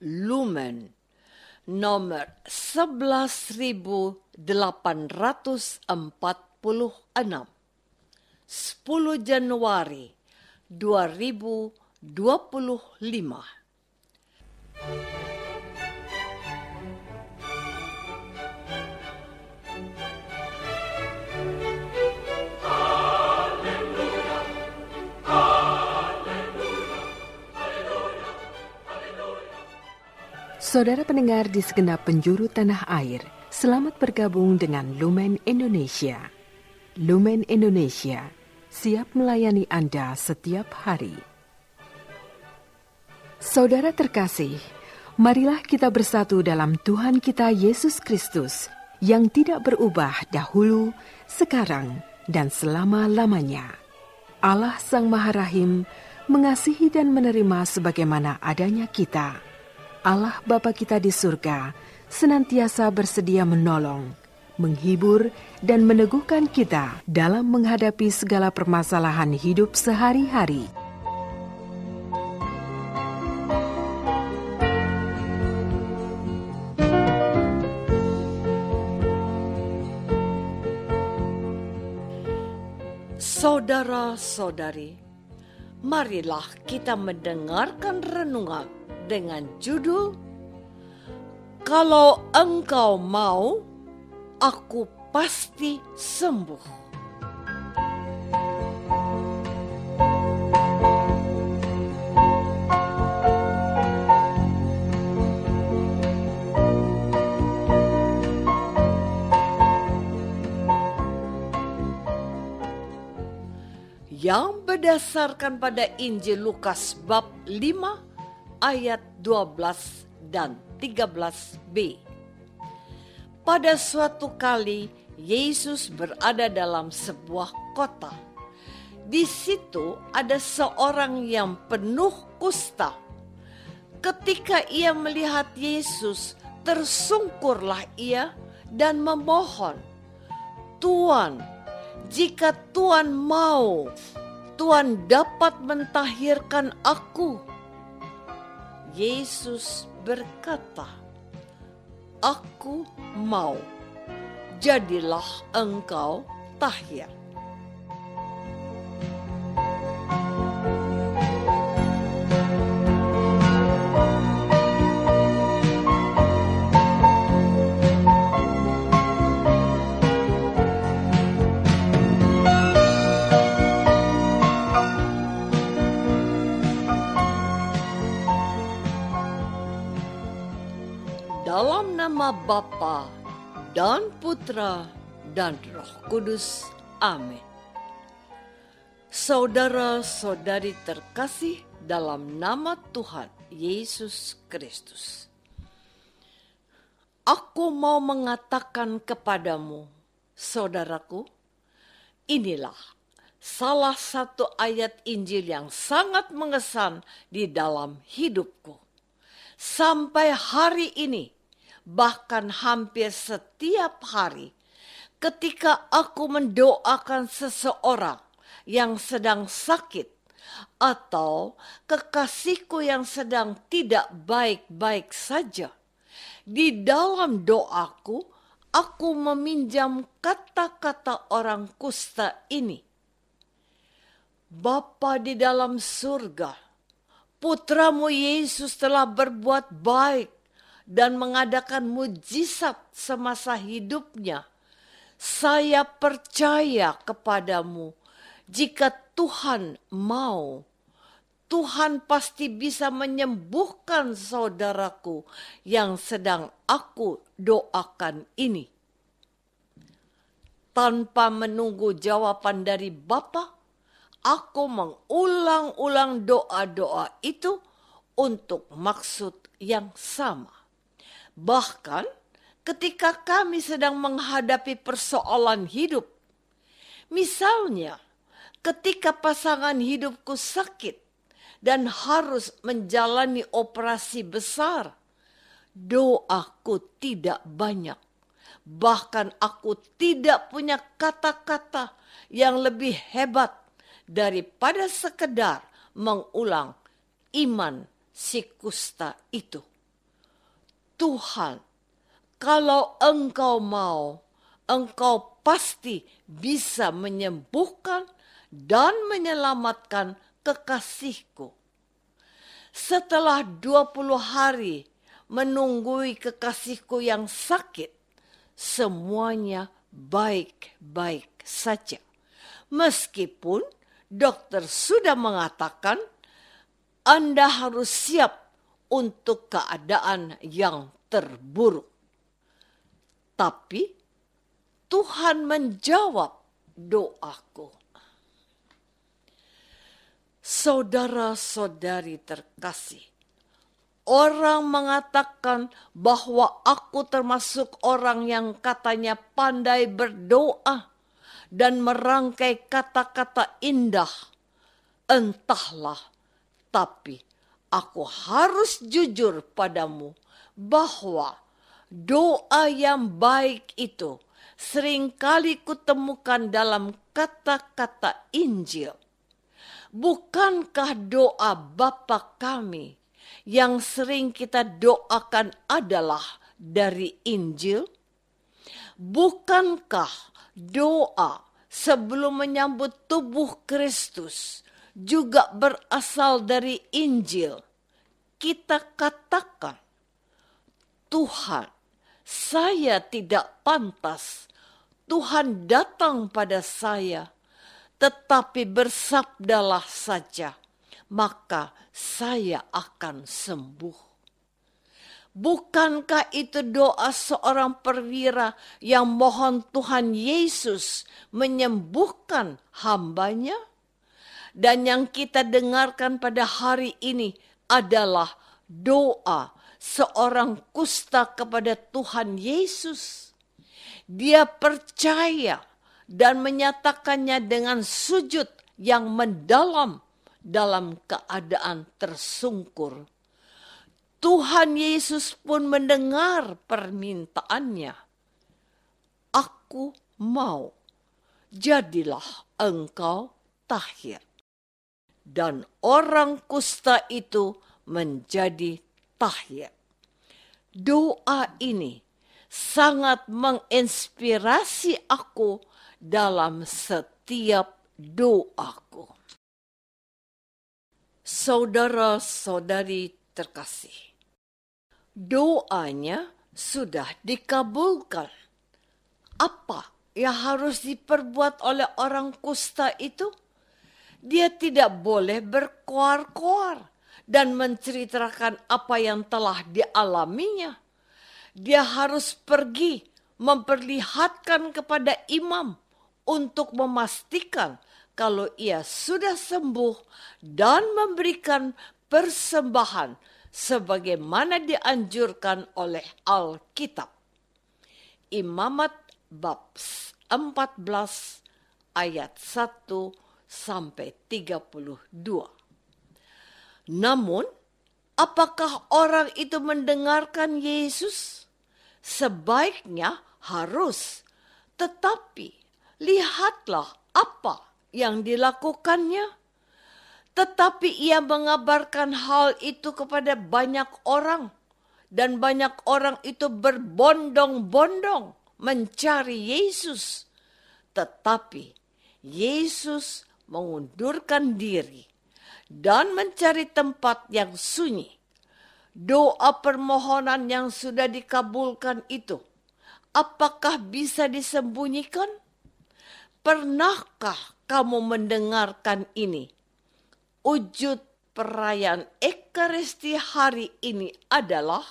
Lumen nomor 11.846, 10 Januari 2025. Saudara pendengar di segenap penjuru tanah air, selamat bergabung dengan Lumen Indonesia. Lumen Indonesia siap melayani Anda setiap hari. Saudara terkasih, marilah kita bersatu dalam Tuhan kita Yesus Kristus yang tidak berubah dahulu, sekarang, dan selama-lamanya. Allah Sang Maha Rahim mengasihi dan menerima sebagaimana adanya kita. Allah Bapa kita di surga senantiasa bersedia menolong, menghibur, dan meneguhkan kita dalam menghadapi segala permasalahan hidup sehari-hari. Saudara-saudari, marilah kita mendengarkan renungan dengan judul "Kalau Engkau Mau, Aku Pasti Sembuh". Yang berdasarkan pada Injil Lukas bab 5 ayat 12 dan 13b. Pada suatu kali Yesus berada dalam sebuah kota. Di situ ada seorang yang penuh kusta. Ketika ia melihat Yesus, tersungkurlah ia dan memohon, "Tuan, jika Tuan mau, Tuan dapat mentahirkan aku." Yesus berkata, "Aku mau, jadilah engkau tahir." Dalam nama Bapa dan Putra dan Roh Kudus. Amin. Saudara-saudari terkasih dalam nama Tuhan Yesus Kristus. Aku mau mengatakan kepadamu, saudaraku, inilah salah satu ayat Injil yang sangat mengesan di dalam hidupku. Sampai hari ini, bahkan hampir setiap hari, ketika aku mendoakan seseorang yang sedang sakit atau kekasihku yang sedang tidak baik-baik saja, di dalam doaku aku meminjam kata-kata orang kusta ini. Bapa di dalam surga, Putramu Yesus telah berbuat baik dan mengadakan mujizat semasa hidupnya. Saya percaya kepadamu, jika Tuhan mau, Tuhan pasti bisa menyembuhkan saudaraku yang sedang aku doakan ini. Tanpa menunggu jawaban dari Bapa, aku mengulang-ulang doa-doa itu untuk maksud yang sama. Bahkan ketika kami sedang menghadapi persoalan hidup, misalnya ketika pasangan hidupku sakit dan harus menjalani operasi besar, doaku tidak banyak. Bahkan aku tidak punya kata-kata yang lebih hebat daripada sekedar mengulang iman si kusta itu. Tuhan, kalau Engkau mau, Engkau pasti bisa menyembuhkan dan menyelamatkan kekasihku. Setelah 20 hari menunggui kekasihku yang sakit, semuanya baik-baik saja. Meskipun dokter sudah mengatakan Anda harus siap untuk keadaan yang terburuk. Tapi Tuhan menjawab doaku. Saudara-saudari terkasih, orang mengatakan bahwa aku termasuk orang yang katanya pandai berdoa dan merangkai kata-kata indah. Entahlah, tapi aku harus jujur padamu bahwa doa yang baik itu seringkali kutemukan dalam kata-kata Injil. Bukankah doa Bapa kami yang sering kita doakan adalah dari Injil? Bukankah doa sebelum menyambut tubuh Kristus juga berasal dari Injil? Kita katakan, Tuhan, saya tidak pantas. Tuhan datang pada saya, tetapi bersabdalah saja, maka saya akan sembuh. Bukankah itu doa seorang perwira yang mohon Tuhan Yesus menyembuhkan hambanya? Dan yang kita dengarkan pada hari ini adalah doa seorang kusta kepada Tuhan Yesus. Dia percaya dan menyatakannya dengan sujud yang mendalam dalam keadaan tersungkur. Tuhan Yesus pun mendengar permintaannya. Aku mau, jadilah engkau tahir. Dan orang kusta itu menjadi tahir. Doa ini sangat menginspirasi aku dalam setiap doaku. Saudara-saudari terkasih, doanya sudah dikabulkan. Apa yang harus diperbuat oleh orang kusta itu? Dia tidak boleh berkoar-koar dan menceritakan apa yang telah dialaminya. Dia harus pergi memperlihatkan kepada imam untuk memastikan kalau ia sudah sembuh dan memberikan persembahan sebagaimana dianjurkan oleh Alkitab. Imamat bab 14 ayat 1 sampai 32. Namun, apakah orang itu mendengarkan Yesus? Sebaiknya harus, tetapi lihatlah apa yang dilakukannya. Tetapi ia mengabarkan hal itu kepada banyak orang, dan banyak orang itu berbondong-bondong mencari Yesus. Tetapi Yesus mengundurkan diri dan mencari tempat yang sunyi. Doa permohonan yang sudah dikabulkan itu, apakah bisa disembunyikan? Pernahkah kamu mendengarkan ini? Wujud perayaan Ekaristi hari ini adalah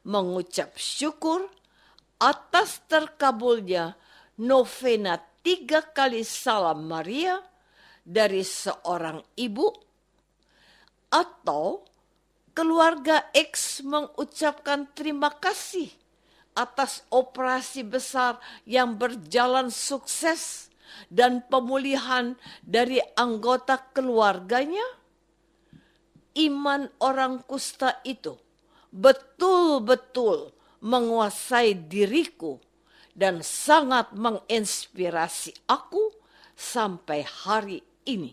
mengucap syukur atas terkabulnya novena 3 kali Salam Maria dari seorang ibu, atau keluarga X mengucapkan terima kasih atas operasi besar yang berjalan sukses dan pemulihan dari anggota keluarganya. Iman orang kusta itu betul-betul menguasai diriku dan sangat menginspirasi aku sampai hari ini.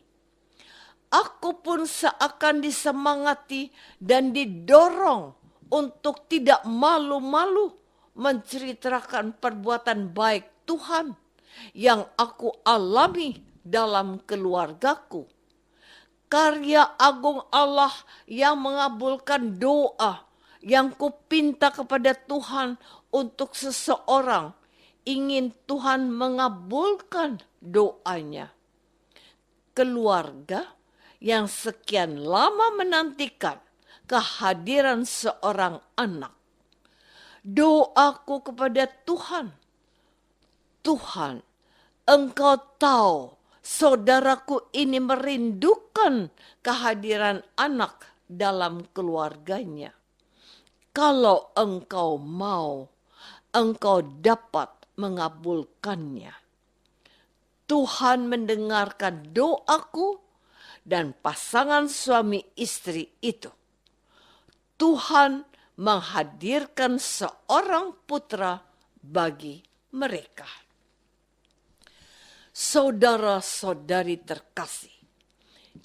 Aku pun seakan disemangati dan didorong untuk tidak malu-malu menceritakan perbuatan baik Tuhan yang aku alami dalam keluargaku. Karya agung Allah yang mengabulkan doa yang kupinta kepada Tuhan untuk seseorang, ingin Tuhan mengabulkan doanya. Keluarga yang sekian lama menantikan kehadiran seorang anak. Doaku kepada Tuhan, Tuhan, Engkau tahu saudaraku ini merindukan kehadiran anak dalam keluarganya. Kalau Engkau mau, Engkau dapat mengabulkannya. Tuhan mendengarkan doaku dan pasangan suami istri itu. Tuhan menghadirkan seorang putra bagi mereka. Saudara-saudari terkasih,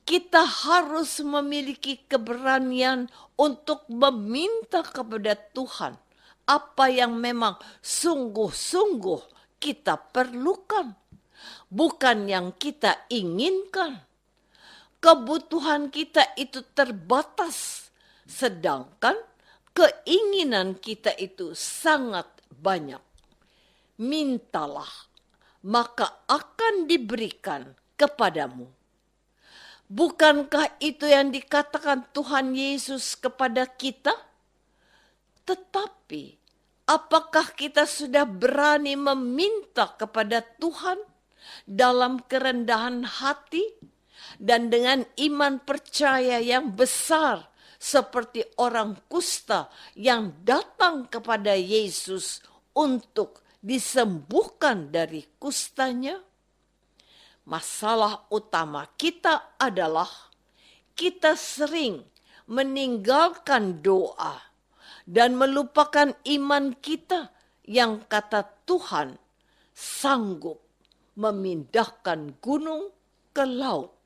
kita harus memiliki keberanian untuk meminta kepada Tuhan apa yang memang sungguh-sungguh kita perlukan, bukan yang kita inginkan. Kebutuhan kita itu terbatas, sedangkan keinginan kita itu sangat banyak. Mintalah, maka akan diberikan kepadamu. Bukankah itu yang dikatakan Tuhan Yesus kepada kita? Tetapi, apakah kita sudah berani meminta kepada Tuhan dalam kerendahan hati dan dengan iman percaya yang besar, seperti orang kusta yang datang kepada Yesus untuk disembuhkan dari kustanya? Masalah utama kita adalah kita sering meninggalkan doa dan melupakan iman kita yang kata Tuhan sanggup memindahkan gunung ke laut.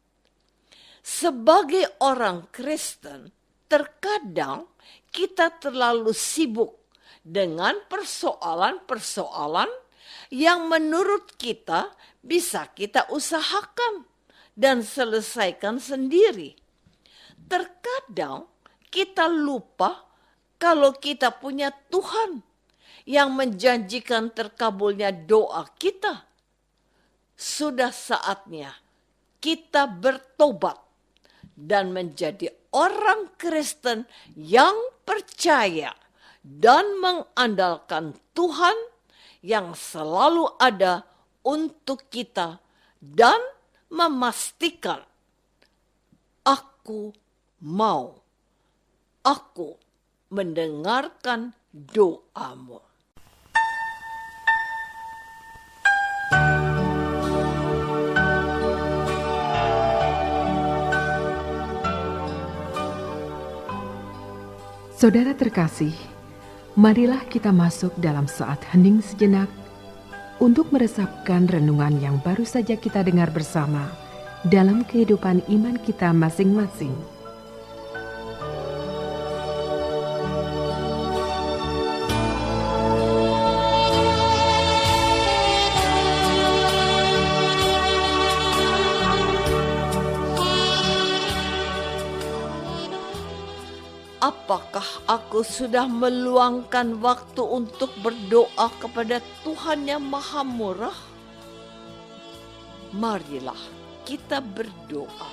Sebagai orang Kristen, terkadang kita terlalu sibuk dengan persoalan-persoalan yang menurut kita bisa kita usahakan dan selesaikan sendiri. Terkadang kita lupa kalau kita punya Tuhan yang menjanjikan terkabulnya doa kita. Sudah saatnya kita bertobat dan menjadi orang Kristen yang percaya dan mengandalkan Tuhan yang selalu ada untuk kita dan memastikan, aku mau, aku mendengarkan doamu. Saudara terkasih, marilah kita masuk dalam saat hening sejenak untuk meresapkan renungan yang baru saja kita dengar bersama dalam kehidupan iman kita masing-masing. Apakah aku sudah meluangkan waktu untuk berdoa kepada Tuhan yang Maha Murah? Marilah kita berdoa.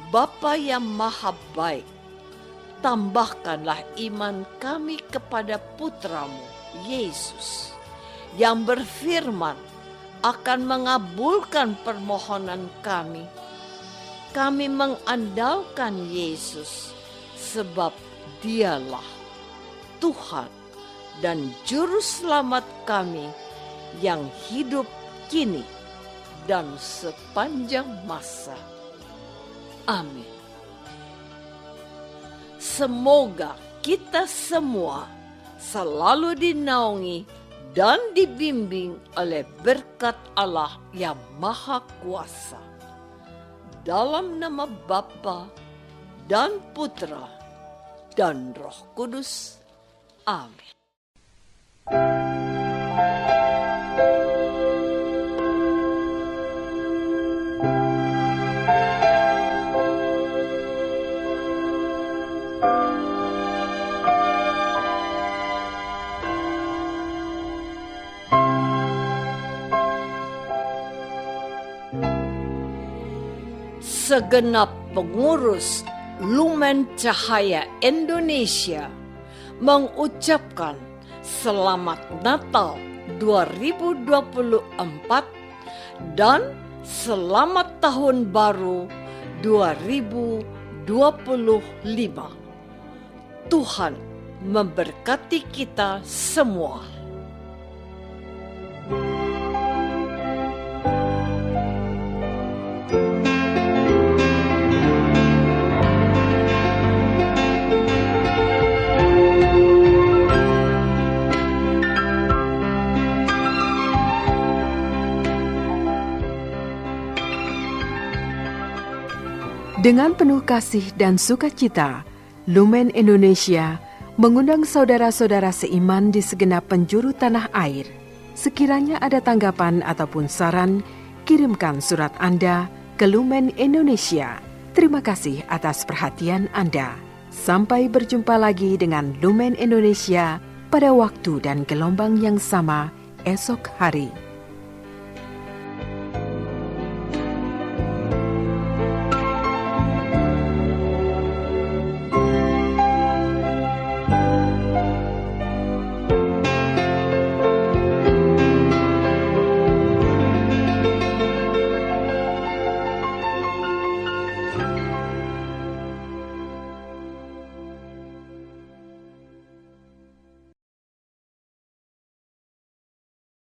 Bapa yang Maha Baik, tambahkanlah iman kami kepada Putramu, Yesus, yang berfirman akan mengabulkan permohonan kami. Kami mengandalkan Yesus, sebab Dialah Tuhan dan Juru Selamat kami yang hidup kini dan sepanjang masa. Amin. Semoga kita semua selalu dinaungi dan dibimbing oleh berkat Allah yang Maha Kuasa. Dalam nama Bapa dan Putra dan Roh Kudus. Amin. Segenap pengurus Lumen Cahaya Indonesia mengucapkan Selamat Natal 2024 dan Selamat Tahun Baru 2025. Tuhan memberkati kita semua. Dengan penuh kasih dan sukacita, Lumen Indonesia mengundang saudara-saudara seiman di segenap penjuru tanah air. Sekiranya ada tanggapan ataupun saran, kirimkan surat Anda ke Lumen Indonesia. Terima kasih atas perhatian Anda. Sampai berjumpa lagi dengan Lumen Indonesia pada waktu dan gelombang yang sama esok hari.